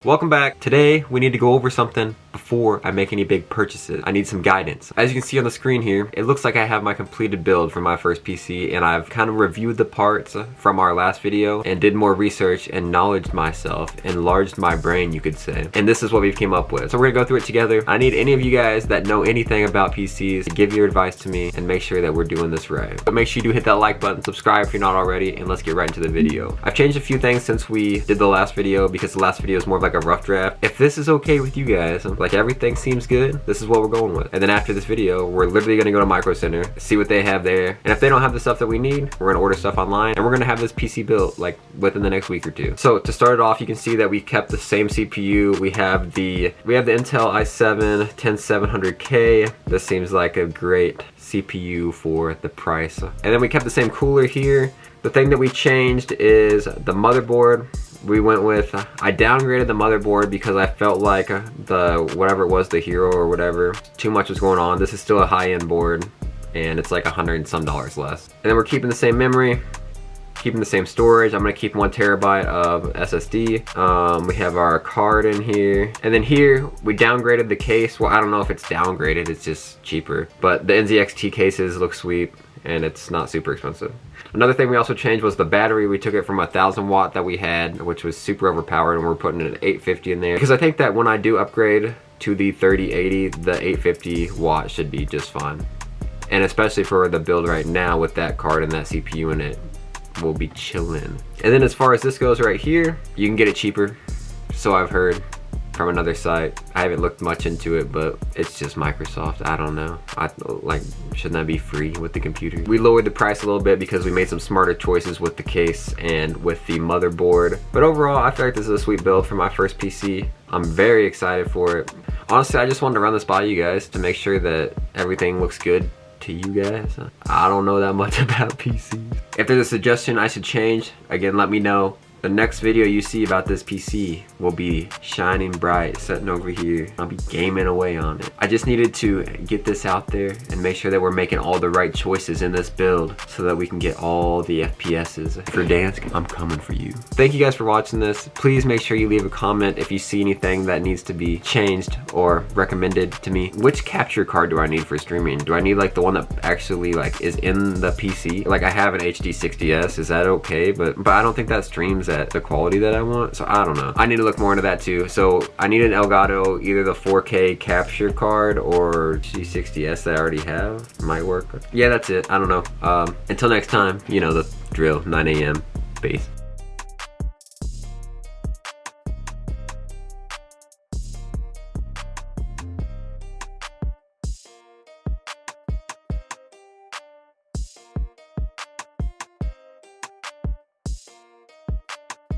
Welcome back. Today we need to go over something before I make any big purchases. I need some guidance. As you can see on the screen here, it looks like I have my completed build for my first PC, and I've kind of reviewed the parts from our last video and did more research and knowledged myself, enlarged my brain, you could say. And this is what we've came up with. So we're gonna go through it together. I need any of you guys that know anything about PCs to give your advice to me and make sure that we're doing this right. But make sure you do hit that like button, subscribe if you're not already, and let's get right into the video. I've changed a few things since we did the last video because the last video is more of like a rough draft. If this is okay with you guys, like everything seems good, this is what we're going with. And then after this video, we're literally gonna go to Micro Center, see what they have there. And if they don't have the stuff that we need, we're gonna order stuff online and we're gonna have this PC built like within the next week or two. So to start it off, you can see that we kept the same CPU. We have the Intel i7 10700K. This seems like a great CPU for the price. And then we kept the same cooler here. The thing that we changed is the motherboard. We went with, I downgraded the motherboard because I felt like whatever it was, the Hero or whatever, too much was going on. This is still a high-end board and it's like $100 and some less. And then we're keeping the same memory, keeping the same storage. I'm gonna keep 1 terabyte of SSD. We have our card in here. And then here, we downgraded the case. Well, I don't know if it's downgraded, it's just cheaper. But the NZXT cases look sweet and it's not super expensive. Another thing we also changed was the battery. We took it from 1,000 watt that we had, which was super overpowered, and we're putting an 850 in there. Because I think that when I do upgrade to the 3080, the 850 watt should be just fine. And especially for the build right now with that card and that CPU in it, we'll be chilling. And then as far as this goes right here, you can get it cheaper. So I've heard from another site. I haven't looked much into it, but it's just Microsoft. I don't know. Shouldn't that be free with the computer? We lowered the price a little bit because we made some smarter choices with the case and with the motherboard. But overall, I feel like this is a sweet build for my first PC. I'm very excited for it. Honestly, I just wanted to run this by you guys to make sure that everything looks good to you guys. I don't know that much about PCs. If there's a suggestion I should change, again, let me know. The next video you see about this PC will be shining bright, sitting over here. I'll be gaming away on it. I just needed to get this out there and make sure that we're making all the right choices in this build so that we can get all the FPSs. For Dansk, I'm coming for you. Thank you guys for watching this. Please make sure you leave a comment if you see anything that needs to be changed or recommended to me. Which capture card do I need for streaming? Do I need like the one that actually like is in the PC? Like I have an HD60S, is that okay? But I don't think that streams at the quality that I want, so I don't know. I need to look more into that too. So I need an Elgato, either the 4K capture card or G60S that I already have. Might work. Yeah, that's it. I don't know. Until next time, you know the drill, 9 a.m. Peace.